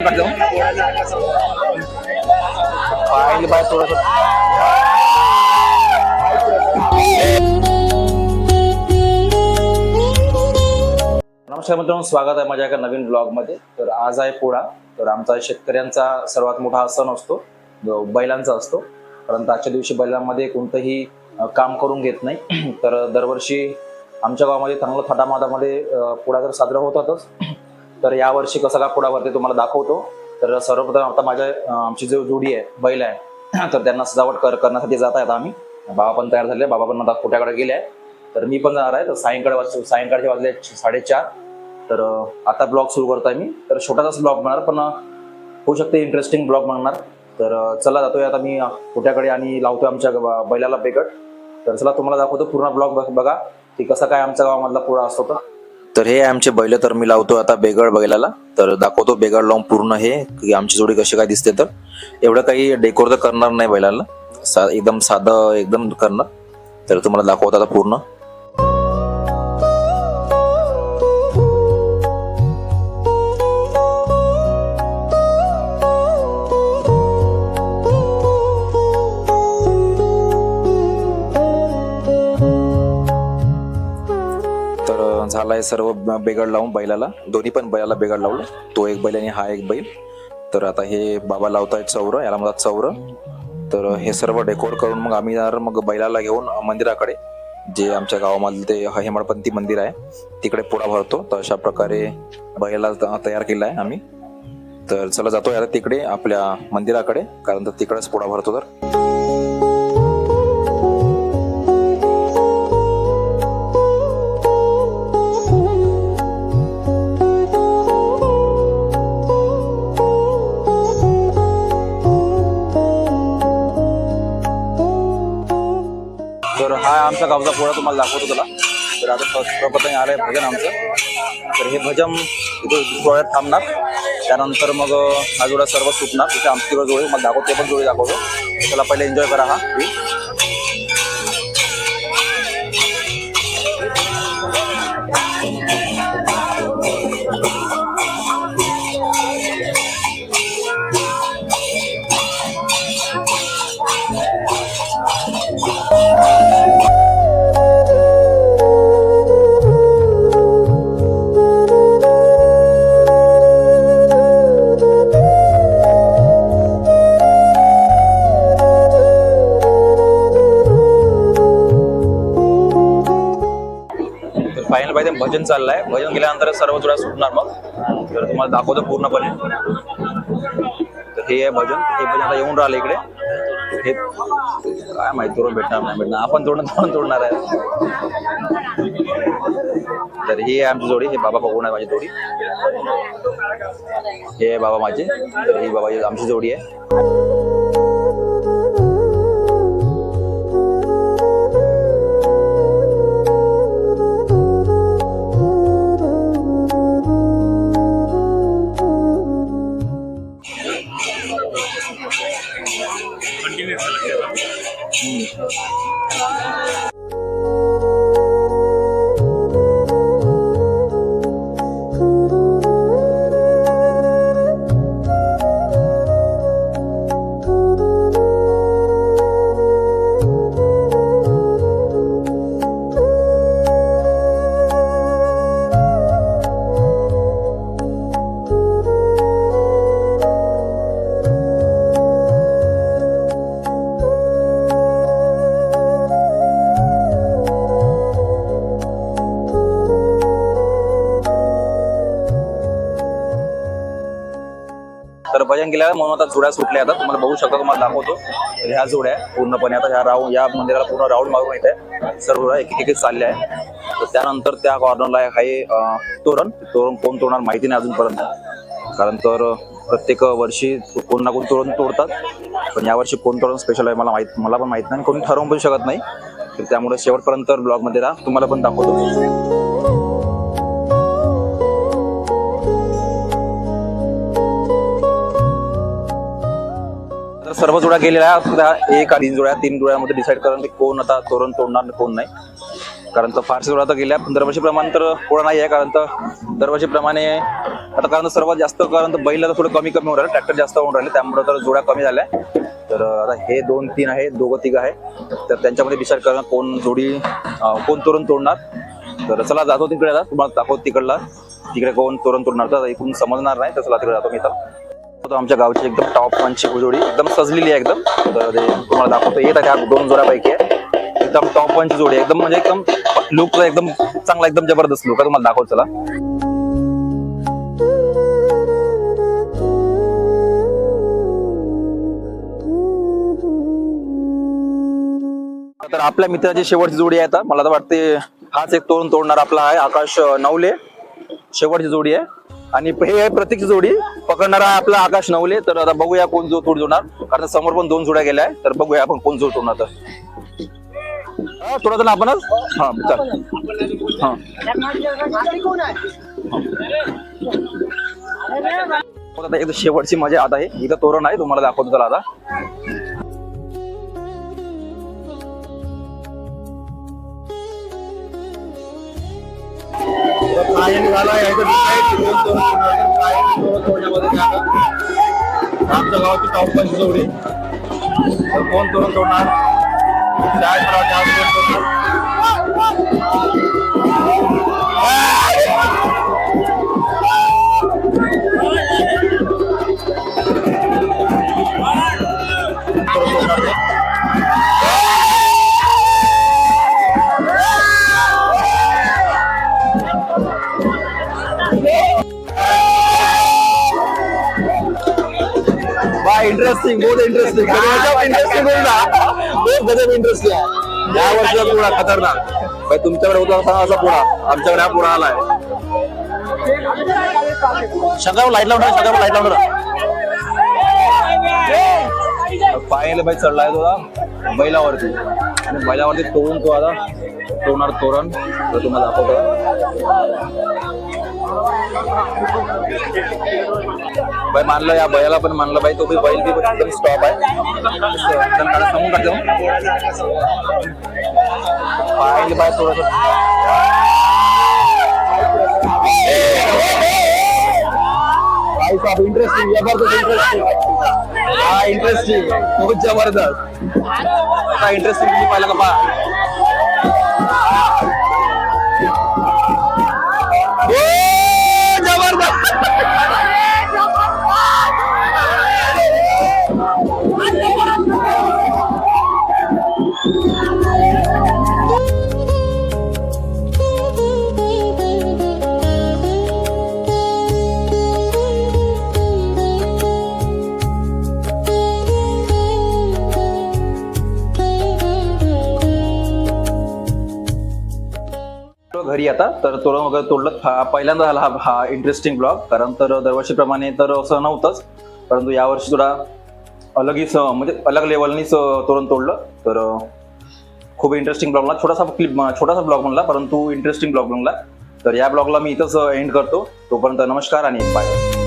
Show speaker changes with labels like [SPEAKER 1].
[SPEAKER 1] नमस्कार मित्रांनो, स्वागत आहे माझ्या एका नवीन ब्लॉगमध्ये. तर आज आहे पोळा. तर आमचा शेतकऱ्यांचा सर्वात मोठा सण असतो, जो बैलांचा असतो. परंतु आजच्या दिवशी बैलांमध्ये कोणतंही काम करून घेत नाही. तर दरवर्षी आमच्या गावामध्ये चांगलं थाटामाटामध्ये पोळा तर साजरा होतातच. तर यावर्षी कसा का पोळा भरते तुम्हाला दाखवतो. तर सर्वप्रथम आता आमची जो जोडी आहे, बैल आहे, तर त्यांना सजावट करण्यासाठी जात आहेत आम्ही. बाबा पण तयार झाले, बाबा पण आता पोट्याकडे गेले आहे. तर मी पण जाणार आहे. तर सायंकाळचे वाजले 4:30. तर आता ब्लॉग सुरू करतोय मी. तर छोटासाच ब्लॉग बनणार, पण होऊ शकते इंटरेस्टिंग ब्लॉग बनणार. तर चला जातोय आता मी पोट्याकडे आणि लावतोय आमच्या बैलाला बेगड. तर चला तुम्हाला दाखवतो पूर्ण ब्लॉग बघा की कसा काय आमच्या गावामधला पोळा असतो. तर हे आमचे बैल, तर मी लावतो आता बेगड बैलाला. तर दाखवतो बेगड लावून पूर्ण हे की आमची जोडी कशी काय दिसते. तर एवढं काही डेकोर तर करणार नाही बैलाला, एकदम साधं एकदम करणार. तर तुम्हाला दाखवतो आता पूर्ण. झालाय सर्व बेगड लावून बैलाला, दोन्ही पण बैलाला बेगड लावलं. तो एक बैल आणि हा एक बैल. तर आता हे बाबा लावतायत चौर, याला म्हणतात चौर. तर हे सर्व डेकोर करून मग आम्ही जाणार मग बैलाला घेऊन मंदिराकडे, जे आमच्या गावामधलं ते हेमाडपंथी मंदिर आहे, तिकडे पोळा भरतो. तर अशा प्रकारे बैलाला तयार केला आहे आम्ही. तर चला जातो यार तिकडे आपल्या मंदिराकडे, कारण तर तिकडेच पोळा भरतो. तर हा आमच्या गावचा पोळा तुम्हाला दाखवतो तुला. तर आता सर्वप्रथम आलं आहे भजन आमचं. तर हे भजन इथे जोड्यात थांबणार, त्यानंतर मग हा जोडा सर्व सुटणार. तिथे आमची जोडी मला दाखवतो, ते पण जोडी दाखवतो. त्याला पहिले एन्जॉय करा हा. फायनल पाहिजे भजन चाललंय. भजन केल्यानंतर सर्व जोड्या सुटणार मग. तर तुम्हाला दाखवतो पूर्णपणे. तर हे आहे भजन. हे भजन आता येऊन राहिलं इकडे. हे काय माहिती तोरण भेटणार, आपण तोडणार आहे. तर ही आहे आमची जोडी. हे बाबा बघून आहे माझी जोडी. हे आहे बाबा माझे. तर ही बाबा आमची जोडी आहे. तर भजन केल्यावर म्हणून आता जोड्या सुटल्या. आता तुम्हाला बघू शकता, तुम्हाला दाखवतो. तर ह्या जोड्या पूर्णपणे आता या मंदिराला पूर्ण राऊंड मारून येत आहे. सर्व एक चालले आहे. तर त्यानंतर त्या कॉर्नरला आहे तोरण. कोण तोडणार माहिती नाही अजूनपर्यंत, कारण तर प्रत्येक वर्षी कोण ना कोण तोरण तोडतात. पण यावर्षी कोण तोरण स्पेशल आहे मला पण माहित नाही, कोणी ठरवून पण शकत नाही. तर त्यामुळे शेवटपर्यंत ब्लॉगमध्ये राहा, तुम्हाला पण दाखवतो. सर्व जोड्या गेलेल्या आहेत. एक 3 जोड्यामध्ये डिसाईड करून कोण आता तोरण तोडणार कोण नाही. कारण तर फारसे जोड्या तर गेल्या, पण दरवर्षीप्रमाणे तर पोळा नाही आहे. कारण तर दरवर्षीप्रमाणे आता कारण तर सर्वात जास्त कारण तर बैल थोडं कमी होऊन राहिले, ट्रॅक्टर जास्त होऊन राहिले, त्यामुळे तर जोड्या कमी झाल्या. तर आता हे 2-3 आहे, दोघं तिघं आहे. तर त्यांच्यामध्ये डिसाईड करणं कोण जोडी कोण तोरण तोडणार. तर चला जातो तिकडे, आता तुम्हाला दाखवतो तिकडे कोण तोरण तोडणार. तर इकडून समजणार नाही, तर चला तिकडे जातो मी. तर आमच्या गावची एकदम टॉप 1ची जोडी एकदम सजलेली आहे एकदम. तर ते तुम्हाला दाखवतो. येत आहे ह्या 2 जोड्यापैकी आहे, एकदम टॉप 1ची जोडी एकदम, म्हणजे एकदम लुक एकदम चांगला, एकदम जबरदस्त लुक आहे. तुम्हाला दाखवतो चला. तर आपल्या मित्राची शेवटची जोडी आहे. आता मला तर वाटते हाच एक तोरण तोडणार आपला आहे, आकाश नवले. शेवटची जोडी आहे आणि हे आहे प्रतीकची जोडी, पकडणारा आपला आकाश नवले. तर आता बघूया कोण जो तोड जोडणार, कारण समोर पण 2 जोड्या गेल्या आहे. तर बघूया आपण कोण जोड तोडणार. तर थोडा तर आपणच हा चल हा आता एक शेवटची मजा आता आहे. इथं तोरण आहे, तुम्हाला दाखवतो चला आता. आमच्या गावाची टॉप 1ची जोडी. तर कोण तोरण तोडणार? इंटरेस्टिंग, बहुत इंटरेस्टिंग, इंटरेस्टिंग आहे. या वर्षीचा पुढा खतरनाक भाई. तुमच्याकडे होता असा पुढा, आमच्याकडे हा पुढा आलाय. शंकरराव लाईट लावणार, शंकरराव लाईट लावणार. पायाला बाई चढलाय तो बैलावरती, आणि बैलावरती तोडून तो आता तोडणार तोरण. तर तुम्हाला दाखवतो. बाई मानलं, या बैला पण मानलं बाई. तो बी बैल बी एकदम स्टॉप आहे, समून टाकतो पाहिलं बाय थोडस. इंटरेस्टिंग, जबरदस्त इंटरेस्टिंग. हा इंटरेस्टिंग, बहुत जबरदस्त. इंटरेस्टिंग तुम्ही पाहिलं का पहा. घरी आता तर तोरण वगैरे तोडलं. पहिल्यांदा झाला हा इंटरेस्टिंग ब्लॉग. कारण तर दरवर्षीप्रमाणे तर असं नव्हतंच, परंतु यावर्षी थोडा अलगीच म्हणजे अलग लेवलनीच तोरण तोडलं. तर खूप इंटरेस्टिंग ब्लॉग बनला. छोटासा ब्लॉग बनला, परंतु इंटरेस्टिंग ब्लॉग बनला. तर या ब्लॉगला मी इथंच एंड करतो. तोपर्यंत नमस्कार आणि बाय.